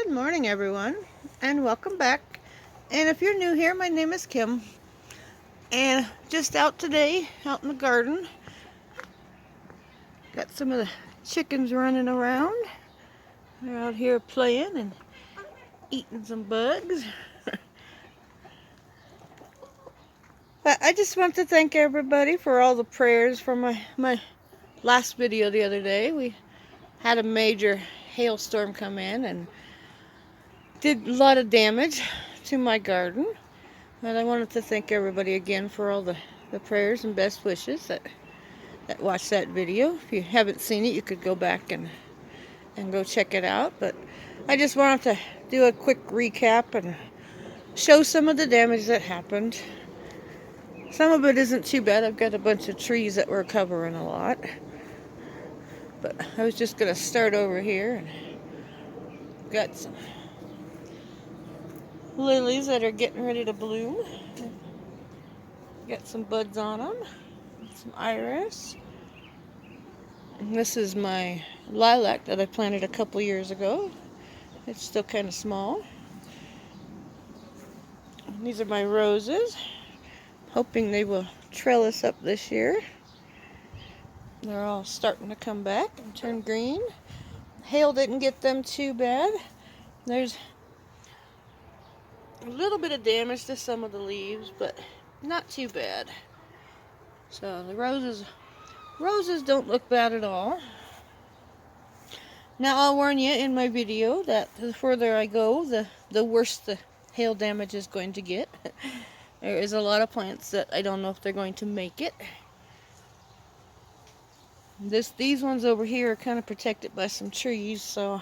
Good morning, everyone, and welcome back. And if you're new here, my name is Kim, and just out today, out in the garden. Got some of the chickens running around. They're out here playing and eating some bugs. But I just want to thank everybody for all the prayers for my last video the other day. We had a major hailstorm come in and did a lot of damage to my garden. And I wanted to thank everybody again for all the prayers and best wishes that watched that video. If you haven't seen it, you could go back and go check it out. But I just wanted to do a quick recap and show some of the damage that happened. Some of it isn't too bad. I've got a bunch of trees that were covering a lot. But I was just going to start over here and got some lilies that are getting ready to bloom. Got some buds on them. Some iris. And this is my lilac that I planted a couple years ago. It's still kind of small. And these are my roses. Hoping they will trellis up this year. They're all starting to come back and turn green. Hail didn't get them too bad. There's a little bit of damage to some of the leaves, but not too bad. So the roses don't look bad at all. Now I'll warn you in my video that the further I go, the worse the hail damage is going to get. There is a lot of plants that I don't know if they're going to make it. These ones over here are kind of protected by some trees, so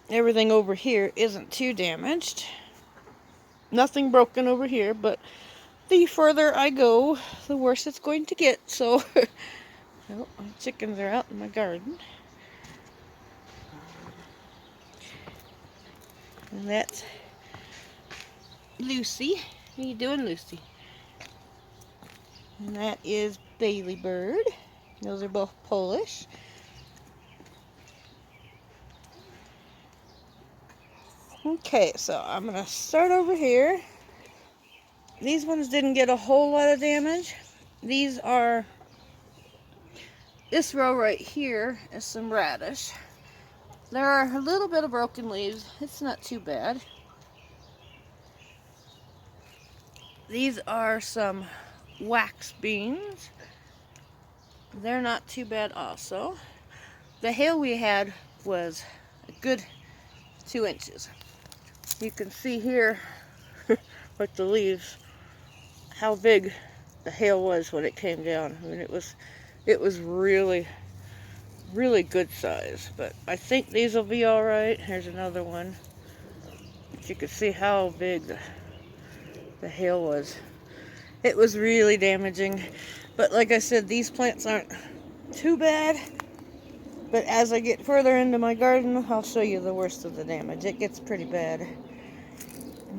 everything over here isn't too damaged. Nothing broken over here, but the further I go, the worse it's going to get. So, well, my chickens are out in my garden. And that's Lucy. How you doing, Lucy? And that is Bailey Bird. Those are both Polish. Okay, so I'm going to start over here. These ones didn't get a whole lot of damage. This row right here is some radish. There are a little bit of broken leaves. It's not too bad. These are some wax beans. They're not too bad also. The hail we had was a good 2 inches. You can see here with the leaves how big the hail was when it came down. I mean, it was really, really good size. But I think these will be all right. Here's another one. But you can see how big the hail was. It was really damaging. But like I said, these plants aren't too bad. But as I get further into my garden, I'll show you the worst of the damage. It gets pretty bad.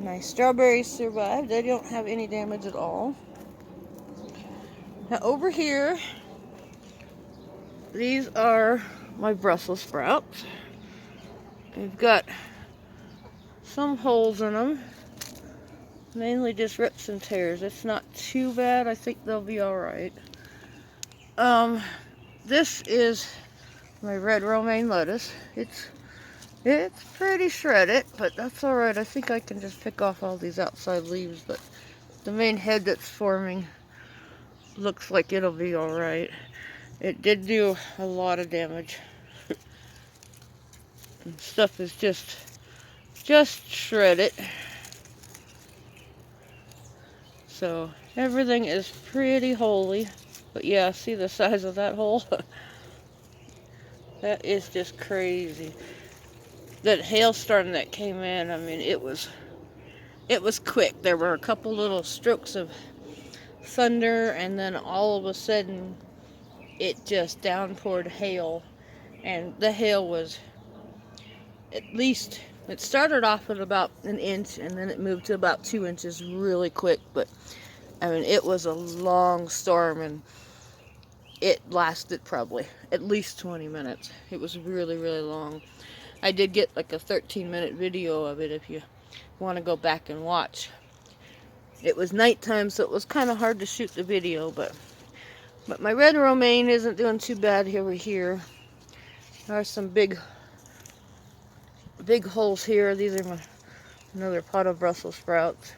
My strawberries survived. They don't have any damage at all. Now over here, these are my Brussels sprouts. They've got some holes in them. Mainly just rips and tears. It's not too bad. I think they'll be alright. This is my red romaine lettuce. It's pretty shredded, but that's alright. I think I can just pick off all these outside leaves, but the main head that's forming looks like it'll be alright. It did do a lot of damage. And stuff is just shredded. So everything is pretty holy. But yeah, see the size of that hole? That is just crazy. That hailstorm that came in, I mean, it was quick. There were a couple little strokes of thunder, and then all of a sudden it just downpoured hail. And the hail was at least, it started off at about 1 inch, and then it moved to about 2 inches really quick. But I mean, it was a long storm, and it lasted probably at least 20 minutes. It was really, really long. I did get like a 13-minute video of it if you want to go back and watch. It was nighttime, so it was kind of hard to shoot the video, but my red romaine isn't doing too bad over here. There are some big holes here. These are another pot of Brussels sprouts,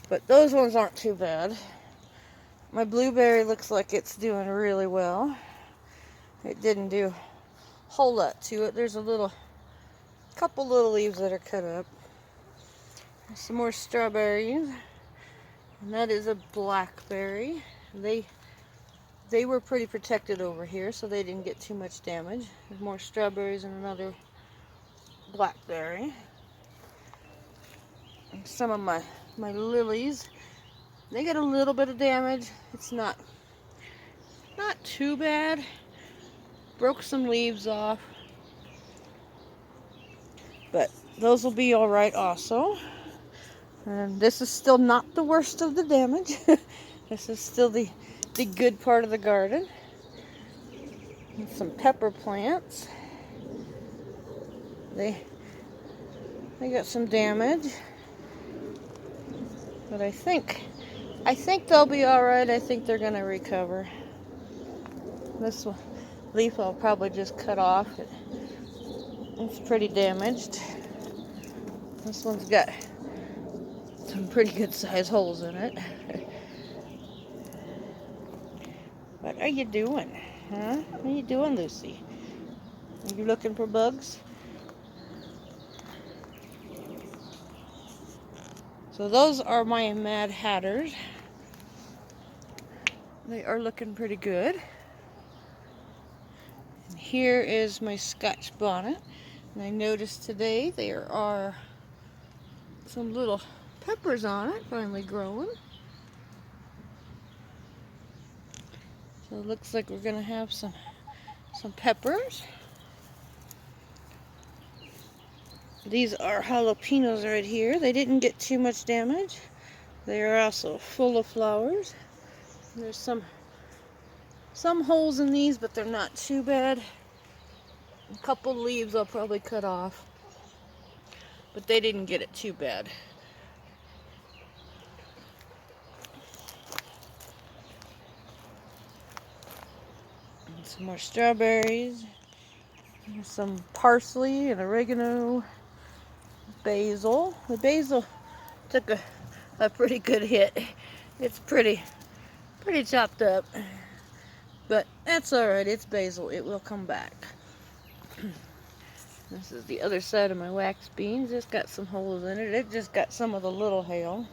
but those ones aren't too bad. My blueberry looks like it's doing really well. It didn't do a whole lot to it. There's a couple little leaves that are cut up. There's some more strawberries, and that is a blackberry. They were pretty protected over here, so they didn't get too much damage. There's more strawberries and another blackberry. And some of my lilies, they get a little bit of damage. It's not too bad. Broke some leaves off, but those will be all right also. And this is still not the worst of the damage. This is still the good part of the garden. And some pepper plants. They got some damage, but I think they'll be all right. I think they're gonna recover. This leaf I'll probably just cut off. It's pretty damaged. This one's got some pretty good size holes in it. What are you doing? Huh? What are you doing, Lucy? Are you looking for bugs? So those are my Mad Hatters. They are looking pretty good. And here is my Scotch bonnet. And I noticed today there are some little peppers on it, finally growing. So it looks like we're gonna have some peppers. These are jalapenos right here. They didn't get too much damage. They are also full of flowers. There's some holes in these, but they're not too bad. A couple leaves I'll probably cut off, but they didn't get it too bad. And some more strawberries. There's some parsley and oregano. Basil. The basil took a pretty good hit. It's pretty chopped up, but that's all right. It's basil. It will come back. This is the other side of my wax beans. It's got some holes in it. It just got some of the little hail.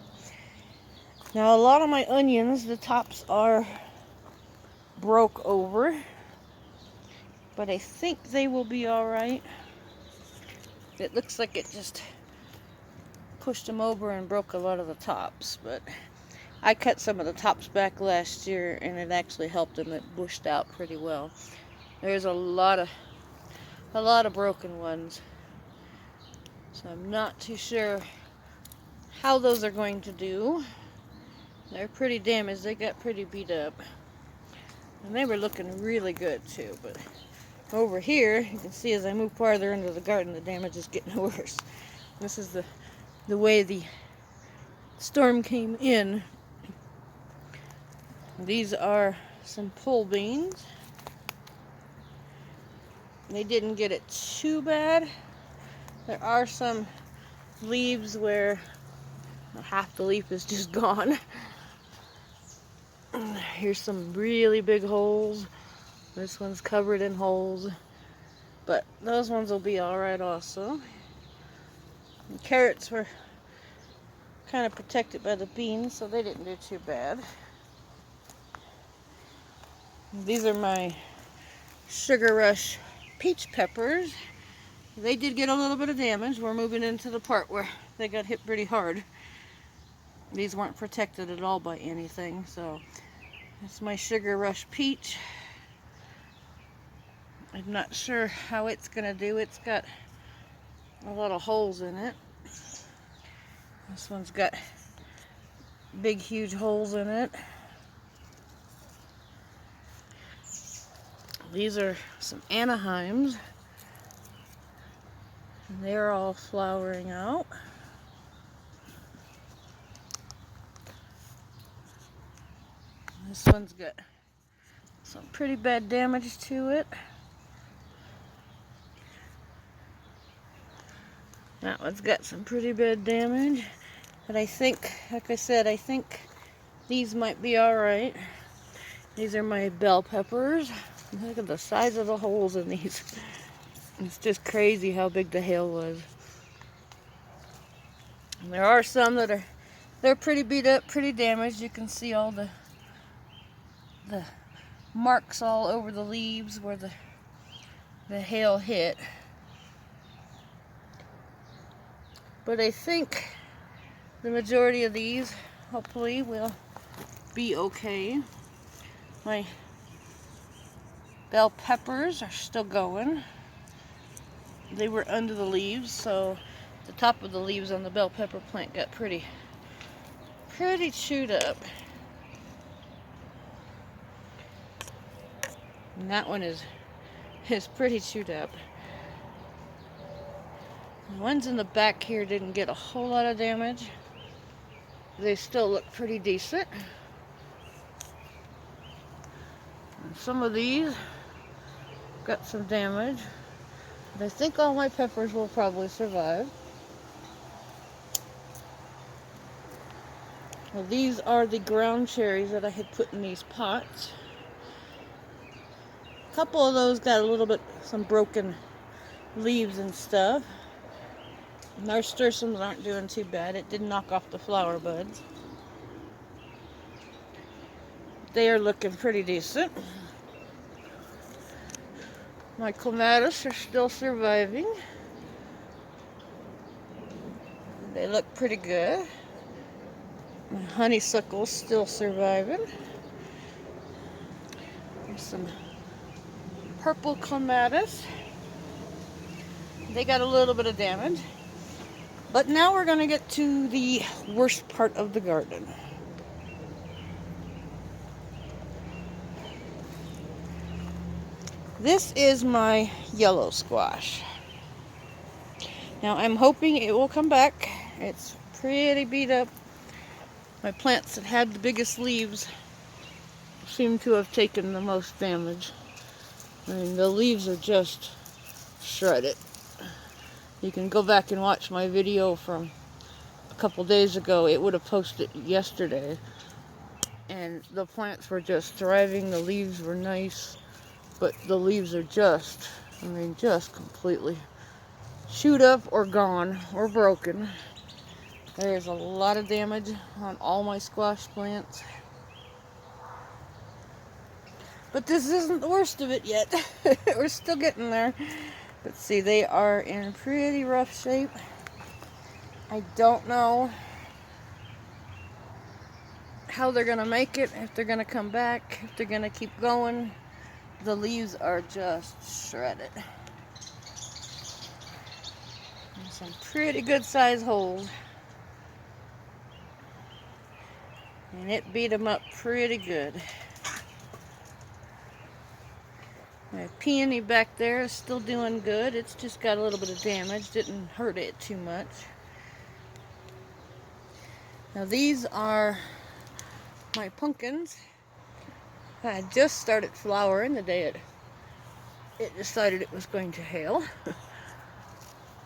Now a lot of my onions, the tops are broke over, but I think they will be all right. It looks like it just pushed them over and broke a lot of the tops, but I cut some of the tops back last year and it actually helped them. It bushed out pretty well. There's a lot of broken ones, so I'm not too sure how those are going to do. They're pretty damaged. They got pretty beat up, and they were looking really good too, but over here you can see as I move farther into the garden, the damage is getting worse. This is the way the storm came in. These are some pole beans. They didn't get it too bad. There are some leaves where half the leaf is just gone. Here's some really big holes. This one's covered in holes, but those ones will be all right also. The carrots were kind of protected by the beans, so they didn't do too bad. These are my Sugar Rush peach peppers. They did get a little bit of damage. We're moving into the part where they got hit pretty hard. These weren't protected at all by anything, so that's my Sugar Rush peach. I'm not sure how it's gonna do. It's got a lot of holes in it. This one's got big, huge holes in it. These are some Anaheims. They're all flowering out. This one's got some pretty bad damage to it. That one's got some pretty bad damage. But I think, like I said, I think these might be alright. These are my bell peppers. Look at the size of the holes in these. It's just crazy how big the hail was. And there are some that they're pretty beat up, pretty damaged. You can see all the marks all over the leaves where the hail hit. But I think the majority of these hopefully will be okay. My bell peppers are still going. They were under the leaves, so the top of the leaves on the bell pepper plant got pretty chewed up. And that one is pretty chewed up. The ones in the back here didn't get a whole lot of damage. They still look pretty decent. And some of these got some damage. But I think all my peppers will probably survive. Well, these are the ground cherries that I had put in these pots. A couple of those got a little bit, some broken leaves and stuff. Nasturtiums aren't doing too bad. It did knock off the flower buds. They are looking pretty decent. My clematis are still surviving. They look pretty good. My honeysuckle's still surviving. There's some purple clematis. They got a little bit of damage. But now we're going to get to the worst part of the garden. This is my yellow squash. Now I'm hoping it will come back. It's pretty beat up. My plants that had the biggest leaves seem to have taken the most damage. I mean, the leaves are just shredded. You can go back and watch my video from a couple days ago. It would have posted yesterday. And the plants were just thriving. The leaves were nice. But the leaves are just, I mean, just completely chewed up or gone or broken. There's a lot of damage on all my squash plants. But this isn't the worst of it yet. We're still getting there. But see, they are in pretty rough shape. I don't know how they're going to make it, if they're going to come back, if they're going to keep going. The leaves are just shredded. And some pretty good size holes. And it beat them up pretty good. My peony back there is still doing good. It's just got a little bit of damage. Didn't hurt it too much. Now these are my pumpkins. I had just started flowering the day it decided it was going to hail.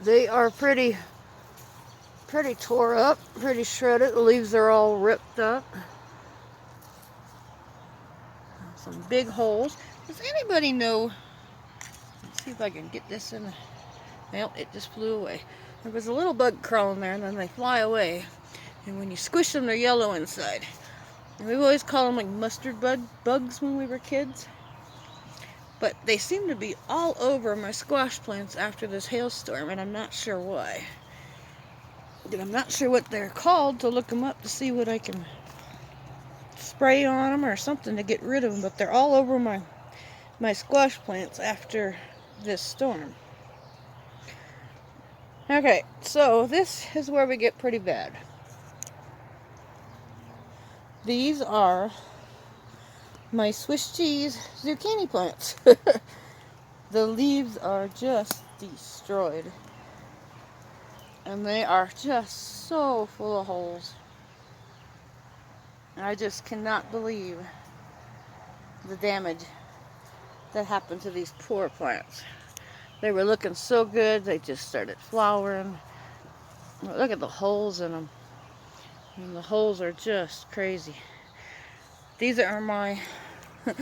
They are pretty tore up, pretty shredded. The leaves are all ripped up. Some big holes. Does anybody know? Let's see if I can get this in. Well, it just flew away. There was a little bug crawling there, and then they fly away. And when you squish them, they're yellow inside. And we've always called them like mustard bugs when we were kids. But they seem to be all over my squash plants after this hailstorm, and I'm not sure why. And I'm not sure what they're called to look them up to see what I can spray on them or something to get rid of them. But they're all over my squash plants after this storm. Okay, so this is where we get pretty bad. These are my Swiss cheese zucchini plants. The leaves are just destroyed. And they are just so full of holes. I just cannot believe the damage that happened to these poor plants. They were looking so good, they just started flowering. Look at the holes in them. And the holes are just crazy. These are my my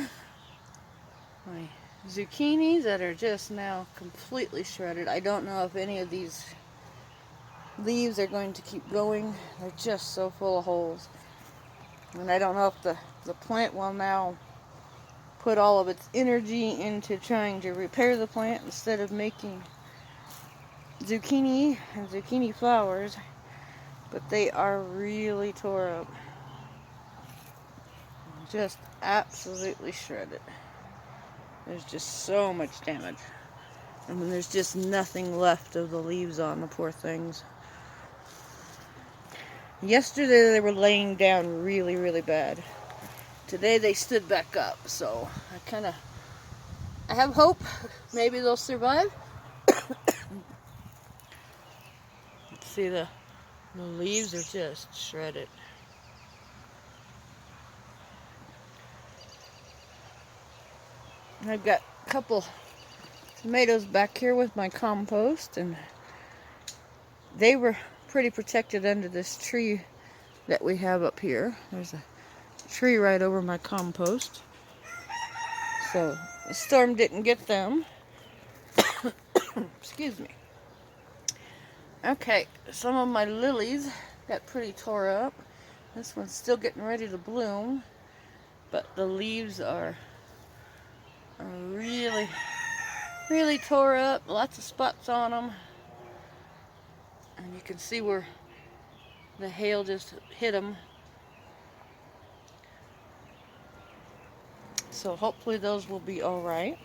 zucchinis that are just now completely shredded. I don't know if any of these leaves are going to keep going. They're just so full of holes. And I don't know if the plant will now put all of its energy into trying to repair the plant instead of making zucchini and zucchini flowers. But they are really tore up. Just absolutely shredded. There's just so much damage. I mean, there's just nothing left of the leaves on the poor things. Yesterday they were laying down really, really bad. Today they stood back up, so I have hope. Maybe they'll survive. See, the leaves are just shredded. I've got a couple tomatoes back here with my compost, and they were pretty protected under this tree that we have up here. There's a tree right over my compost, so the storm didn't get them. Excuse me. Okay, some of my lilies got pretty tore up. This one's still getting ready to bloom, but the leaves are really, really tore up. Lots of spots on them, and you can see where the hail just hit them. So hopefully those will be all right.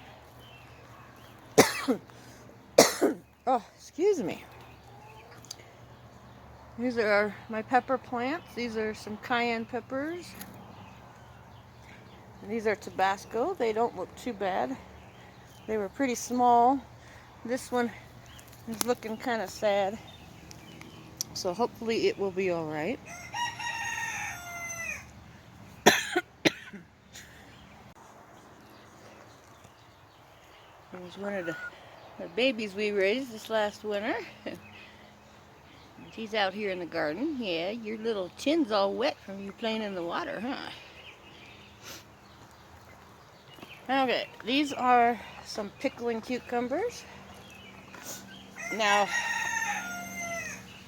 Oh, excuse me. These are my pepper plants. These are some cayenne peppers. And these are Tabasco. They don't look too bad. They were pretty small. This one is looking kind of sad. So hopefully it will be all right. Here's one of the babies we raised this last winter. She's out here in the garden. Yeah, your little chin's all wet from you playing in the water, huh? Okay, these are some pickling cucumbers. Now,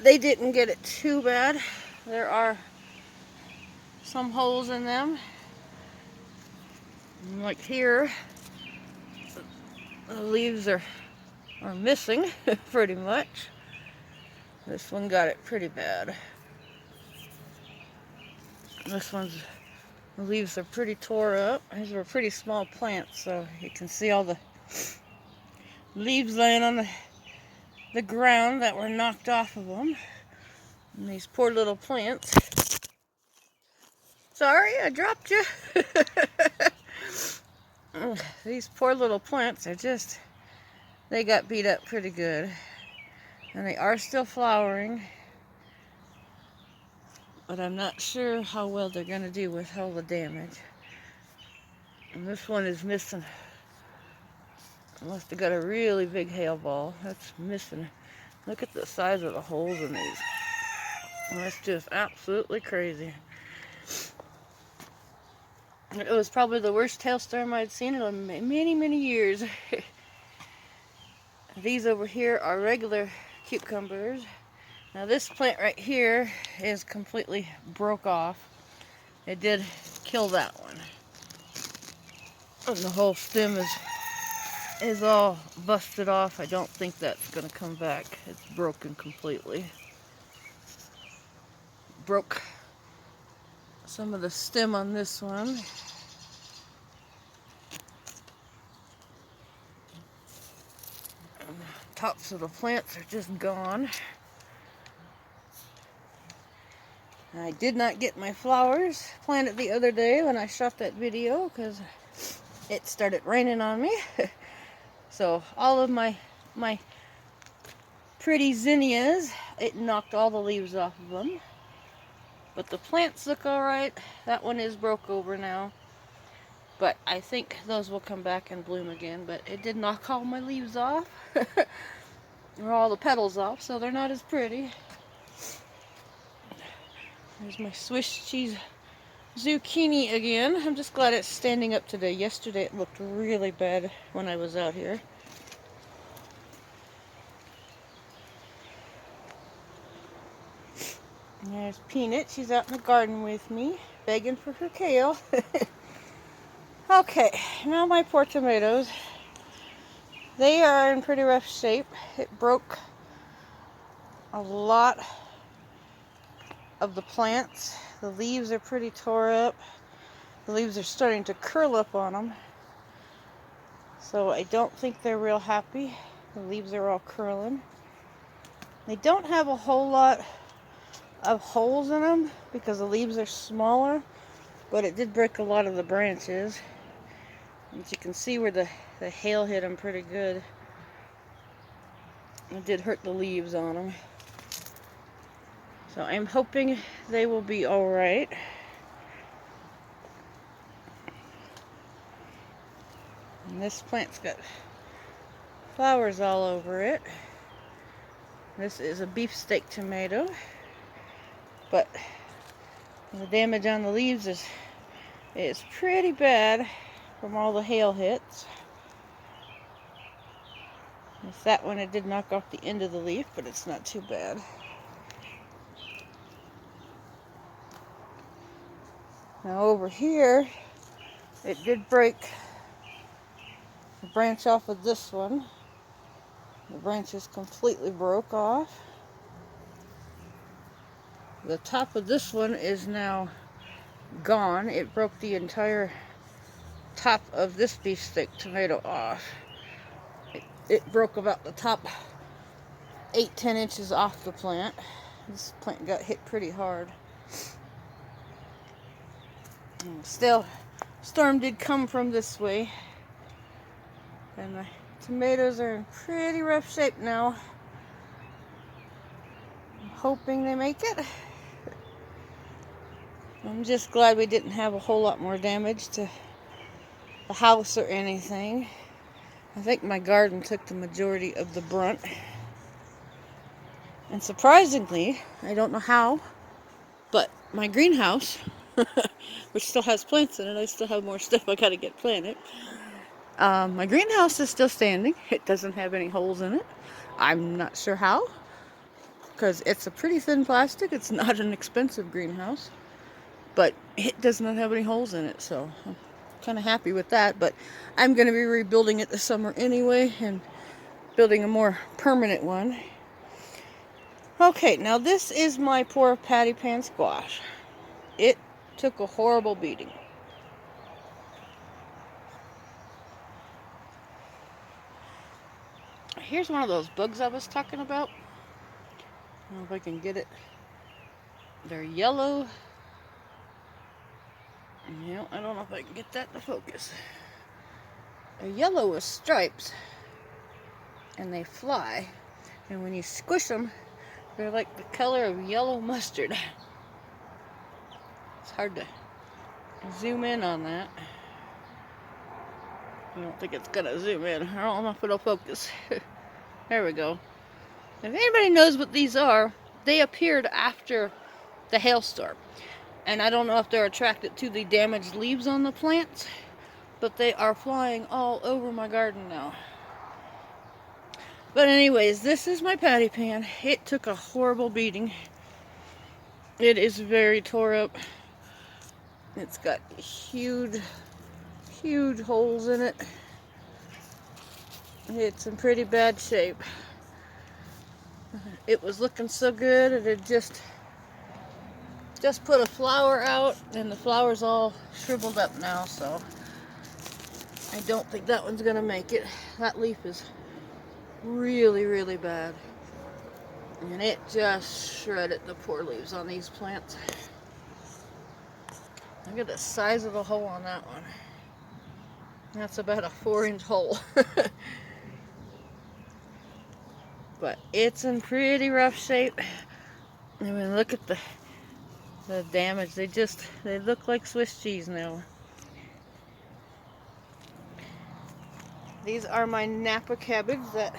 they didn't get it too bad. There are some holes in them. Like here, the leaves are missing pretty much. This one got it pretty bad. This one's, the leaves are pretty tore up. These were pretty small plants, so you can see all the leaves laying on the ground that were knocked off of them. And these poor little plants. Sorry, I dropped you. These poor little plants are just, they got beat up pretty good. And they are still flowering. But I'm not sure how well they're going to do with all the damage. And this one is missing. Must have got a really big hail ball. That's missing. Look at the size of the holes in these. That's just absolutely crazy. It was probably the worst hailstorm I'd seen in many, many years. These over here are regular cucumbers. Now this plant right here is completely broke off. It did kill that one. And the whole stem is all busted off. I don't think that's going to come back. It's broken completely. Broke some of the stem on this one. And the tops of the plants are just gone. I did not get my flowers planted the other day when I shot that video because it started raining on me. So all of my pretty zinnias it knocked all the leaves off of them. But the plants look alright. That one is broke over now. But I think those will come back and bloom again. But it did knock all my leaves off. Or all the petals off, so they're not as pretty. There's my Swiss cheese zucchini again. I'm just glad it's standing up today. Yesterday it looked really bad when I was out here. And there's Peanut. She's out in the garden with me, begging for her kale. Okay, now my poor tomatoes. They are in pretty rough shape. It broke a lot of the plants. The leaves are pretty tore up. The leaves are starting to curl up on them. So I don't think they're real happy. The leaves are all curling. They don't have a whole lot of holes in them because the leaves are smaller, but it did break a lot of the branches. As you can see where the hail hit them pretty good. It did hurt the leaves on them. So I'm hoping they will be alright. And this plant's got flowers all over it. This is a beefsteak tomato. But the damage on the leaves is pretty bad from all the hail hits. With that one, it did knock off the end of the leaf, but it's not too bad. Now over here, it did break the branch off of this one. The branches completely broke off. The top of this one is now gone. It broke the entire top of this beefsteak tomato off. It broke about the top 8-10 inches off the plant. This plant got hit pretty hard. Still, storm did come from this way. And the tomatoes are in pretty rough shape now. I'm hoping they make it. I'm just glad we didn't have a whole lot more damage to the house or anything. I think my garden took the majority of the brunt. And surprisingly, I don't know how, but my greenhouse, which still has plants in it, I still have more stuff I gotta get planted. My greenhouse is still standing. It doesn't have any holes in it. I'm not sure how, because it's a pretty thin plastic. It's not an expensive greenhouse, but it does not have any holes in it, so I'm kind of happy with that. But I'm going to be rebuilding it this summer anyway and building a more permanent one. Okay, now this is my poor patty pan squash. It took a horrible beating. Here's one of those bugs I was talking about. I don't know if I can get it. They're yellow. Yeah, I don't know if I can get that to focus. They're yellow with stripes. And they fly. And when you squish them, they're like the color of yellow mustard. It's hard to zoom in on that. I don't think it's gonna zoom in. I don't know if it'll focus. There we go. If anybody knows what these are, they appeared after the hailstorm. And I don't know if they're attracted to the damaged leaves on the plants, but they are flying all over my garden now. But anyways, this is my patty pan. It took a horrible beating. It is very tore up. It's got huge holes in it. It's in pretty bad shape. It was looking so good. It had just put a flower out, and the flower's all shriveled up now, so I don't think that one's gonna make it. That leaf is really bad, and it just shredded the poor leaves on these plants. Look at the size of the hole on that one. That's about a 4-inch hole. but it's in pretty rough shape. I mean, look at the damage. They look like Swiss cheese now. These are my Napa cabbage that,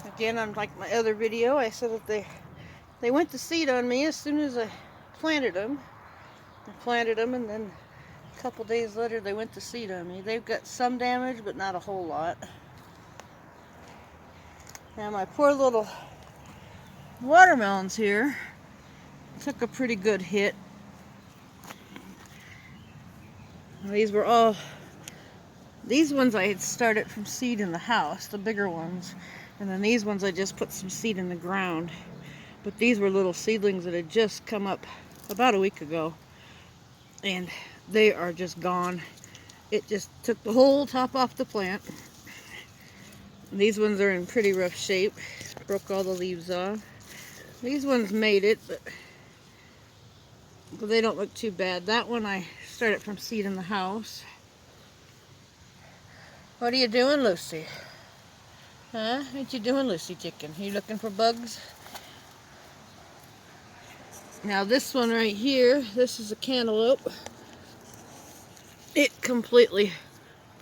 again, unlike my other video, I said that they went to seed on me as soon as I planted them. I planted them, and then a couple days later they went to seed on me. They've got some damage, but not a whole lot. Now my poor little watermelons here took a pretty good hit. These ones I had started from seed in the house, the bigger ones. And then these ones I just put some seed in the ground. But these were little seedlings that had just come up about a week ago. And they are just gone. It just took the whole top off the plant. These ones are in pretty rough shape. Broke all the leaves off. These ones made it, but they don't look too bad. That one I started from seed in the house. What are you doing, Lucy? Huh? What you doing, Lucy chicken? You looking for bugs? Now this one right here, this is a cantaloupe. It completely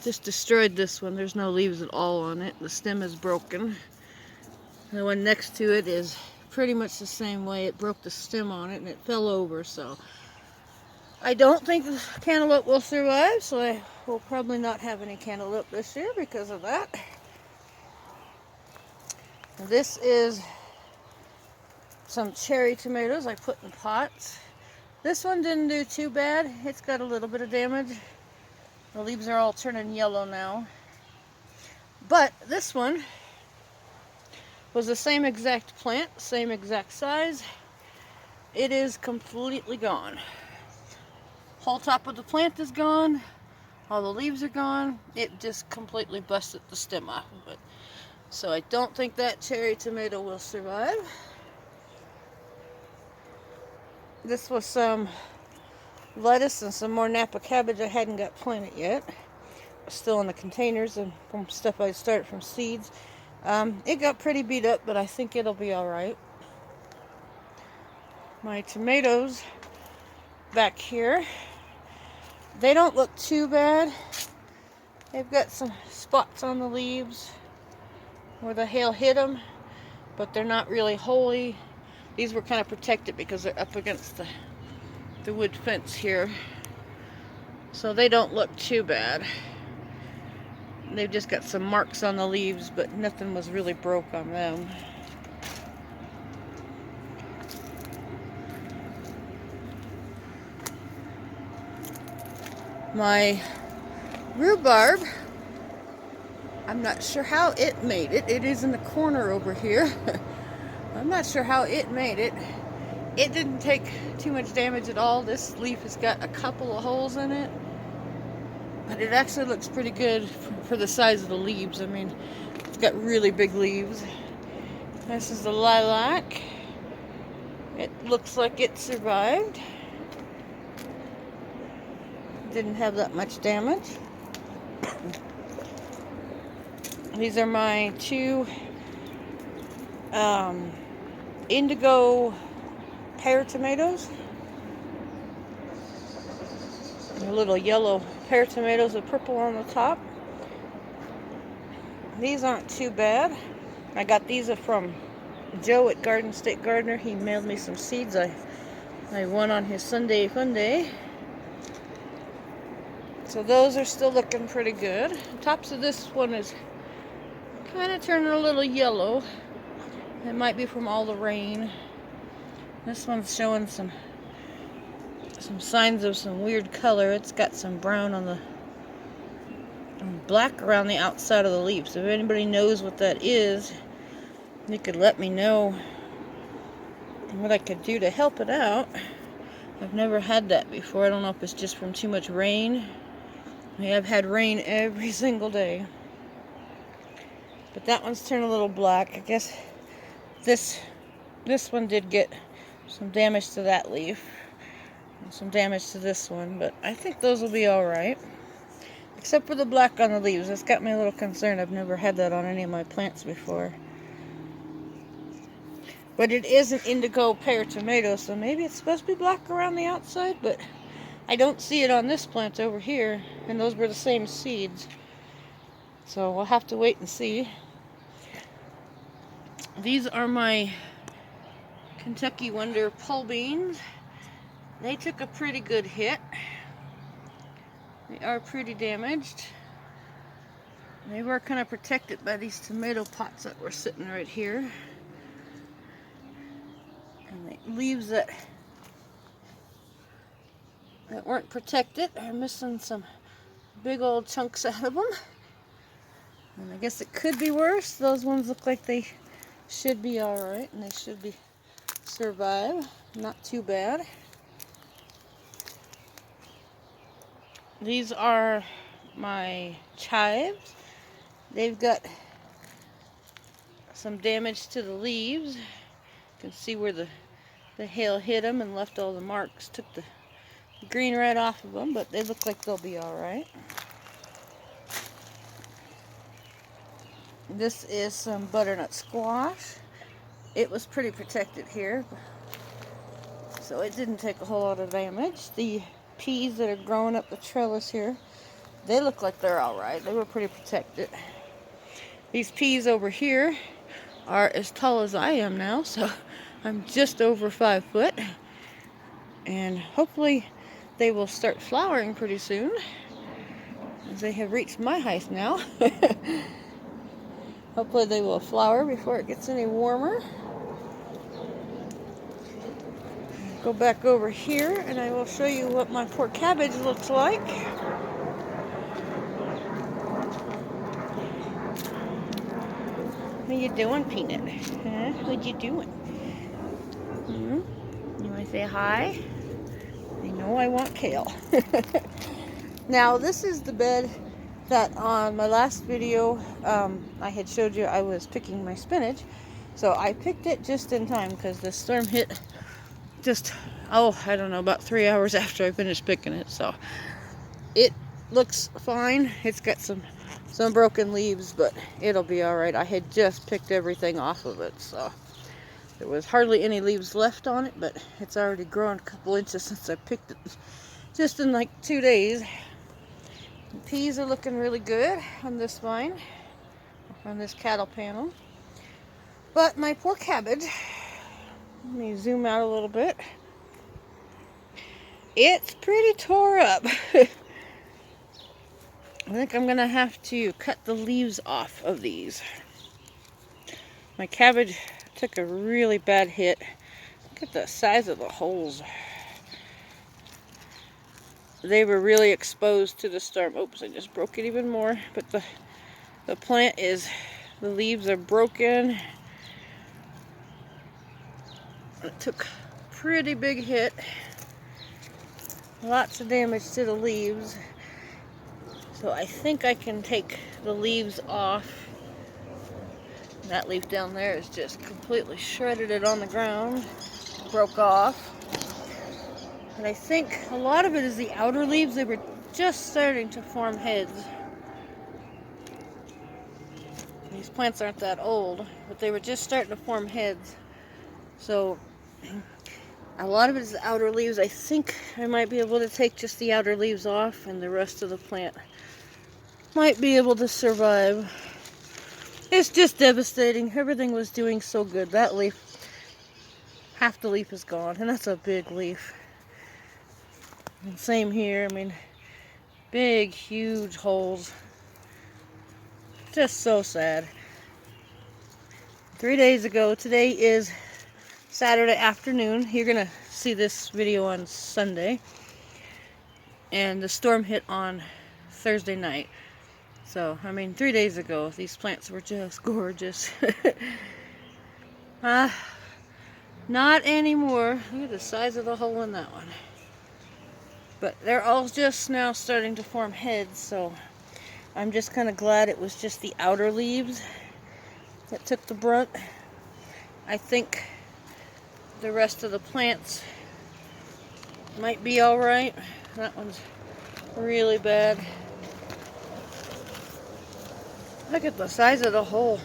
just destroyed this one. There's no leaves at all on it. The stem is broken. The one next to it is pretty much the same way. It broke the stem on it and it fell over, so I don't think the cantaloupe will survive, so I will probably not have any cantaloupe this year because of that. This is some cherry tomatoes I put in pots. This one didn't do too bad. It's got a little bit of damage. The leaves are all turning yellow now. But this one was the same exact plant, same exact size. It is completely gone. Whole top of the plant is gone. All the leaves are gone. It just completely busted the stem off of it. So I don't think that cherry tomato will survive. This was some lettuce and some more Napa cabbage I hadn't got planted yet. Still in the containers and from stuff I started from seeds. It got pretty beat up, but I think it'll be alright. My tomatoes back here, they don't look too bad. They've got some spots on the leaves where the hail hit them, but they're not really wholly. These were kind of protected because they're up against the wood fence here. So they don't look too bad. They've just got some marks on the leaves, but nothing was really broke on them. My rhubarb, I'm not sure how it made it. It is in the corner over here. I'm not sure how it made it. It didn't take too much damage at all. This leaf has got a couple of holes in it, but it actually looks pretty good for the size of the leaves. I mean, it's got really big leaves. This is the lilac. It looks like it survived. Didn't have that much damage. These are my two indigo pear tomatoes. The little yellow pear tomatoes with purple on the top. These aren't too bad. I got these from Joe at Garden State Gardener. He mailed me some seeds I won on his Sunday Fun Day. So those are still looking pretty good. The tops of this one is kind of turning a little yellow. It might be from all the rain. This one's showing some signs of some weird color. It's got some brown on the black around the outside of the leaves. So if anybody knows what that is, you could let me know what I could do to help it out. I've never had that before. I don't know if it's just from too much rain. We have had rain every single day. But that one's turned a little black. I guess this one did get some damage to that leaf. And some damage to this one. But I think those will be alright. Except for the black on the leaves. That's got me a little concerned. I've never had that on any of my plants before. But it is an indigo pear tomato, so maybe it's supposed to be black around the outside, but I don't see it on this plant over here, and those were the same seeds. So we'll have to wait and see. These are my Kentucky Wonder pole beans. They took a pretty good hit. They are pretty damaged. They were kind of protected by these tomato pots that were sitting right here. And the leaves that weren't protected are missing some big old chunks out of them. And I guess it could be worse. Those ones look like they should be alright, and they should be survive. Not too bad. These are my chives. They've got some damage to the leaves. You can see where the hail hit them and left all the marks. Took the green right off of them, but they look like they'll be alright. This is some butternut squash. It was pretty protected here, so it didn't take a whole lot of damage. The peas that are growing up the trellis here, they look like they're alright. They were pretty protected. These peas over here are as tall as I am now, so I'm just over 5 foot. And hopefully they will start flowering pretty soon, as they have reached my height now. Hopefully they will flower before it gets any warmer. Go back over here and I will show you what my poor cabbage looks like. What you doing, Peanut? Huh? What you doing? You want to say hi? I know I want kale. Now this is the bed that on my last video I had showed you I was picking my spinach. So I picked it just in time because the storm hit just, I don't know, about 3 hours after I finished picking it. So it looks fine. It's got some broken leaves, but it'll be alright. I had just picked everything off of it, so there was hardly any leaves left on it, but it's already grown a couple inches since I picked it, just in like 2 days. The peas are looking really good on this vine, on this cattle panel. But my poor cabbage, let me zoom out a little bit. It's pretty tore up. I think I'm going to have to cut the leaves off of these. My cabbage took a really bad hit. Look at the size of the holes. They were really exposed to the storm. Oops, I just broke it even more. But the plant is, the leaves are broken. It took a pretty big hit. Lots of damage to the leaves. So I think I can take the leaves off. That leaf down there is just completely shredded it on the ground. Broke off. And I think a lot of it is the outer leaves. They were just starting to form heads. These plants aren't that old, but they were just starting to form heads. So a lot of it is the outer leaves. I think I might be able to take just the outer leaves off, and the rest of the plant might be able to survive. It's just devastating. Everything was doing so good. That leaf, half the leaf is gone, and that's a big leaf. And same here. I mean, big, huge holes. Just so sad. 3 days ago, today is Saturday afternoon. You're gonna see this video on Sunday. And the storm hit on Thursday night. So, I mean, 3 days ago, these plants were just gorgeous. Not anymore. Look at the size of the hole in that one. But they're all just now starting to form heads, so I'm just kind of glad it was just the outer leaves that took the brunt. I think the rest of the plants might be alright. That one's really bad. Look at the size of the hole.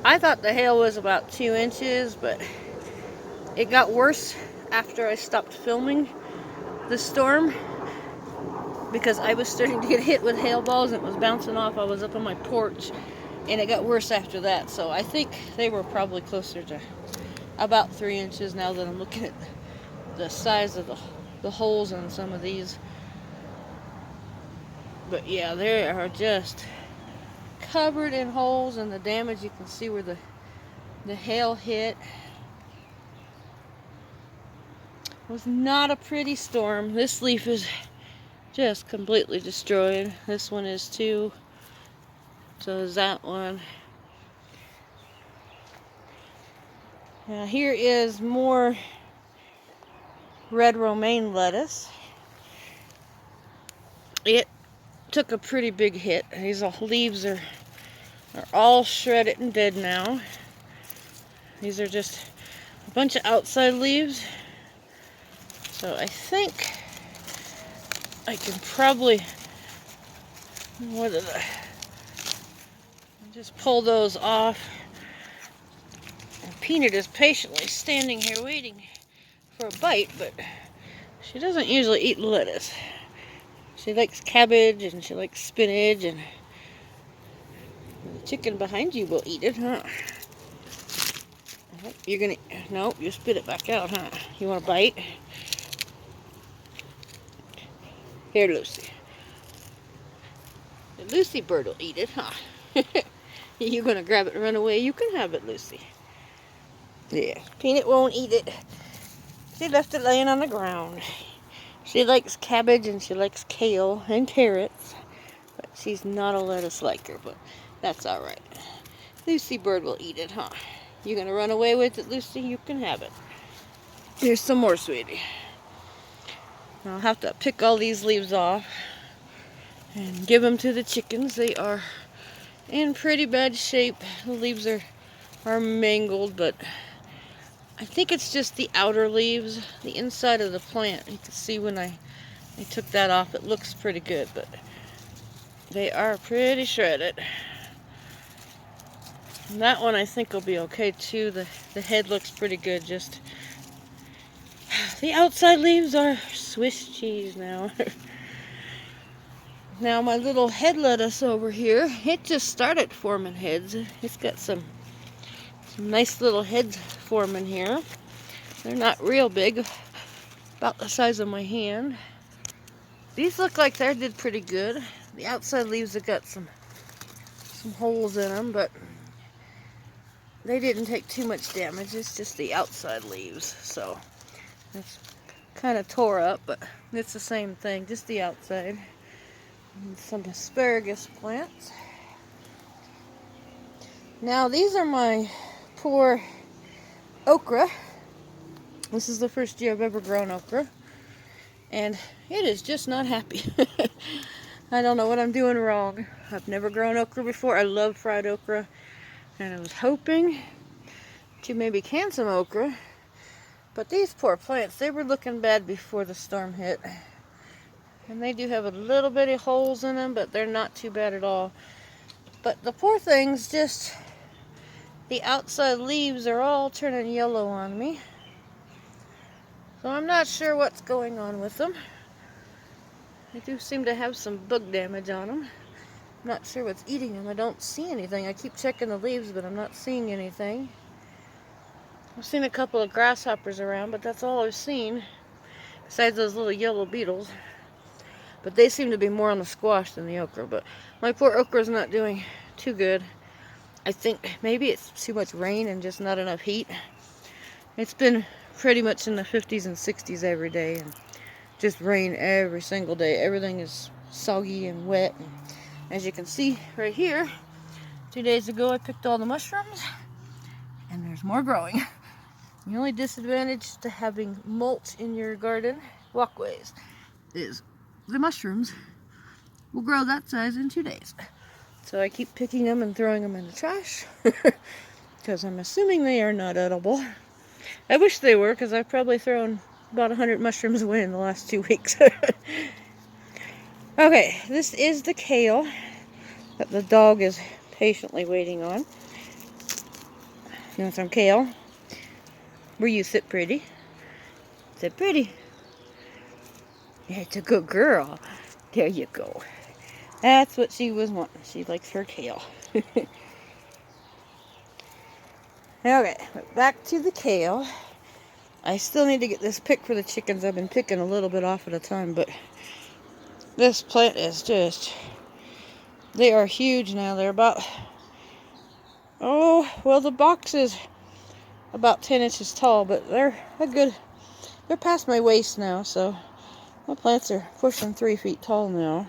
I thought the hail was about 2 inches, but It got worse after I stopped filming the storm because I was starting to get hit with hail balls and it was bouncing off. I was up on my porch and it got worse after that. So I think they were probably closer to about 3 inches now that I'm looking at the size of the holes in some of these. But yeah, they are just covered in holes, and the damage, you can see where the hail hit. It was not a pretty storm. This leaf is just completely destroyed. This one is too. So is that one. Now here is more red romaine lettuce. It took a pretty big hit. These leaves are all shredded and dead now. These are just a bunch of outside leaves. So I think I can probably, just pull those off. And Peanut is patiently standing here waiting for a bite, but she doesn't usually eat lettuce. She likes cabbage and she likes spinach, and the chicken behind you will eat it, huh? You're gonna, no, you spit it back out, huh? You want a bite? Here, Lucy. The Lucy bird will eat it, huh? You're gonna grab it and run away? You can have it, Lucy. Yeah, Peanut won't eat it. She left it laying on the ground. She likes cabbage and she likes kale and carrots, but she's not a lettuce liker, but that's alright. Lucy bird will eat it, huh? You gonna run away with it, Lucy? You can have it. Here's some more, sweetie. I'll have to pick all these leaves off and give them to the chickens. They are in pretty bad shape. The leaves are mangled, but I think it's just the outer leaves. The inside of the plant, you can see when I took that off, it looks pretty good, but they are pretty shredded. And that one I think will be okay too. The head looks pretty good, just the outside leaves are Swiss cheese now. Now my little head lettuce over here, it just started forming heads. It's got some nice little heads forming here. They're not real big, about the size of my hand. These look like they did pretty good. The outside leaves have got some holes in them, but they didn't take too much damage. It's just the outside leaves, so it's kind of tore up, but it's the same thing, just the outside. And some asparagus plants. Now these are my poor okra. This is the first year I've ever grown okra, and it is just not happy. I don't know what I'm doing wrong. I've never grown okra before. I love fried okra, and I was hoping to maybe can some okra, but these poor plants, they were looking bad before the storm hit. And they do have a little bitty holes in them, but they're not too bad at all. But the poor things, just the outside leaves are all turning yellow on me. So I'm not sure what's going on with them. They do seem to have some bug damage on them. I'm not sure what's eating them. I don't see anything. I keep checking the leaves, but I'm not seeing anything. I've seen a couple of grasshoppers around, but that's all I've seen, besides those little yellow beetles. But they seem to be more on the squash than the okra. But my poor okra is not doing too good. I think maybe it's too much rain and just not enough heat. It's been pretty much in the 50s and 60s every day, and just rain every single day. Everything is soggy and wet. And as you can see right here, 2 days ago I picked all the mushrooms, and there's more growing. The only disadvantage to having mulch in your garden walkways is the mushrooms will grow that size in 2 days. So I keep picking them and throwing them in the trash because I'm assuming they are not edible. I wish they were, because I've probably thrown about 100 mushrooms away in the last 2 weeks. Okay, this is the kale that the dog is patiently waiting on. You want some kale? Where you sit pretty? Sit pretty. Yeah, it's a good girl. There you go. That's what she was wanting. She likes her kale. Okay, back to the kale. I still need to get this picked for the chickens. I've been picking a little bit off at a time, but this plant is just, they are huge now. They're about, oh, well, the box is about 10 inches tall, but they're they're past my waist now, so my plants are pushing 3 feet tall now.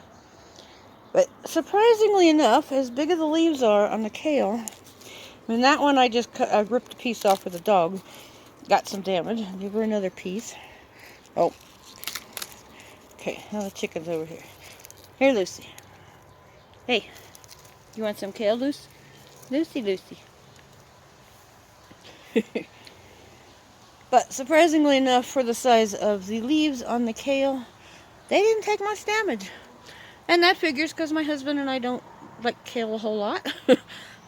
But surprisingly enough, as big as the leaves are on the kale, I mean, that one I ripped a piece off with a dog. Got some damage. I'll give her another piece. Oh. Okay, now the chicken's over here. Here, Lucy. Hey, you want some kale, Lucy? Lucy. But surprisingly enough, for the size of the leaves on the kale, they didn't take much damage. And that figures because my husband and I don't like kale a whole lot.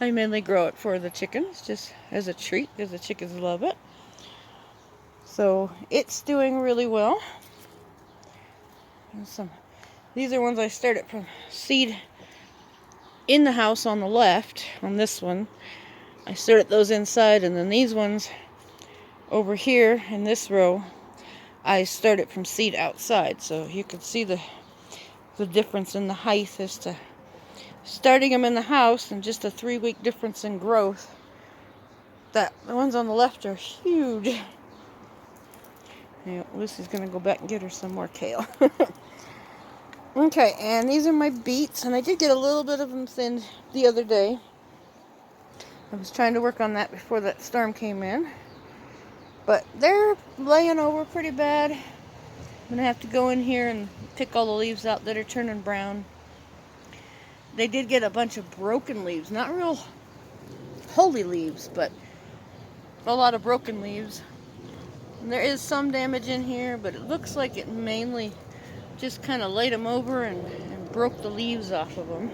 I mainly grow it for the chickens, just as a treat, because the chickens love it. So it's doing really well. And these are ones I started from seed in the house on the left, on this one. I started those inside, and then these ones over here in this row, I started from seed outside. So you can see the difference in the height as to starting them in the house and just a 3-week difference in growth. The ones on the left are huge. Yeah, Lucy's gonna go back and get her some more kale. Okay, and these are my beets, and I did get a little bit of them thinned the other day. I was trying to work on that before that storm came in. But they're laying over pretty bad. I'm gonna have to go in here and pick all the leaves out that are turning brown. They did get a bunch of broken leaves, not real holy leaves, but a lot of broken leaves. And there is some damage in here, but it looks like it mainly just kind of laid them over and broke the leaves off of them.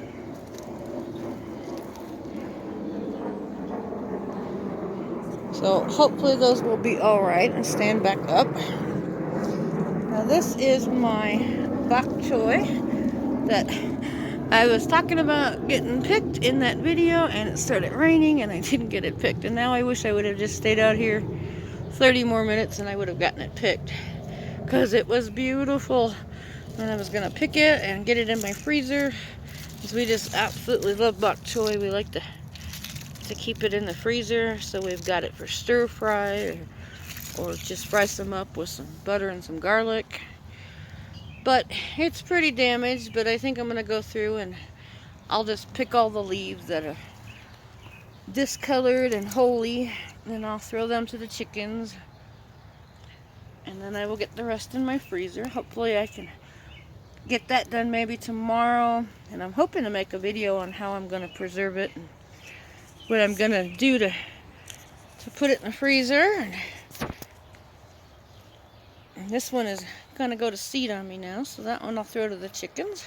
So hopefully those will be alright and stand back up. Now this is my bok choy that I was talking about getting picked in that video, and it started raining and I didn't get it picked. And now I wish I would have just stayed out here 30 more minutes and I would have gotten it picked, because it was beautiful. And I was going to pick it and get it in my freezer, because we just absolutely love bok choy. We like to keep it in the freezer, so we've got it for stir fry or just fry some up with some butter and some garlic. But it's pretty damaged, but I think I'm going to go through and I'll just pick all the leaves that are discolored and holy, and I'll throw them to the chickens, and then I will get the rest in my freezer. Hopefully I can get that done maybe tomorrow, and I'm hoping to make a video on how I'm going to preserve it and what I'm going to do to put it in the freezer. And this one is going to go to seed on me now, so that one I'll throw to the chickens.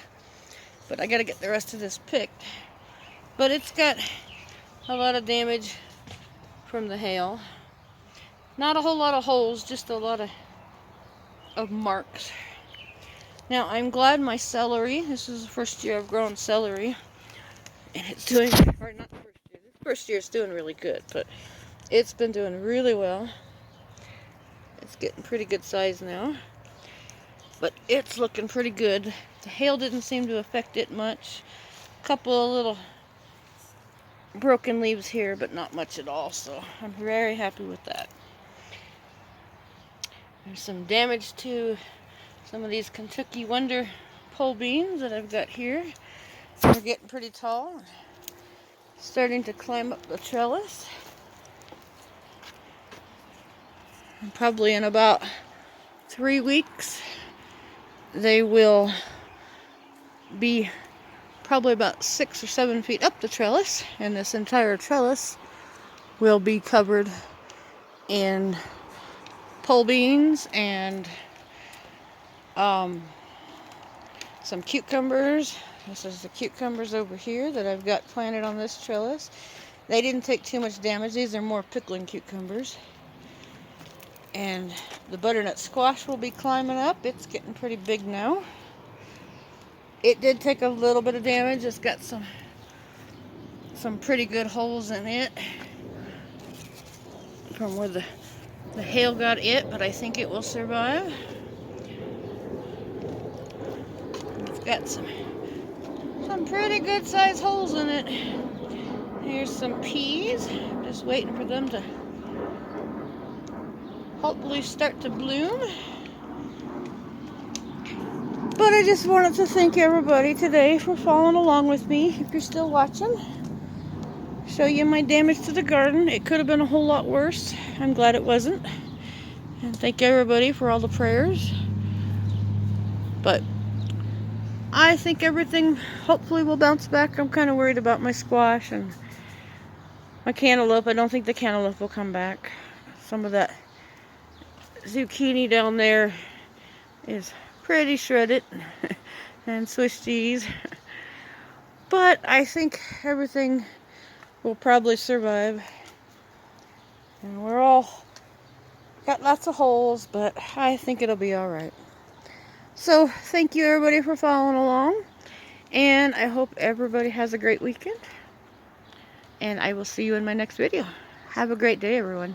But I got to get the rest of this picked. But it's got a lot of damage from the hail. Not a whole lot of holes, just a lot of marks. Now, I'm glad my celery, this is the first year I've grown celery, and it's doing, or not the first year, this first year it's doing really good, but it's been doing really well. It's getting pretty good size now, but it's looking pretty good. The hail didn't seem to affect it much. A couple of little broken leaves here, but not much at all, so I'm very happy with that. There's some damage to some of these Kentucky Wonder pole beans that I've got here. They're getting pretty tall, starting to climb up the trellis. And probably in about 3 weeks they will be probably about 6 or 7 feet up the trellis, and this entire trellis will be covered in pole beans and some cucumbers. This is the cucumbers over here that I've got planted on this trellis. They didn't take too much damage. These are more pickling cucumbers. And the butternut squash will be climbing up. It's getting pretty big now. It did take a little bit of damage. It's got some pretty good holes in it from where the hail got it, but I think it will survive. It's got some pretty good sized holes in it. Here's some peas. I'm just waiting for them to hopefully start to bloom. But I just wanted to thank everybody today for following along with me. If you're still watching, show you my damage to the garden. It could have been a whole lot worse. I'm glad it wasn't. And thank everybody for all the prayers. But I think everything hopefully will bounce back. I'm kind of worried about my squash and my cantaloupe. I don't think the cantaloupe will come back. Some of that zucchini down there is pretty shredded and Swiss cheese. But I think everything will probably survive. And we're all got lots of holes, but I think it'll be alright. So thank you everybody for following along. And I hope everybody has a great weekend. And I will see you in my next video. Have a great day, everyone.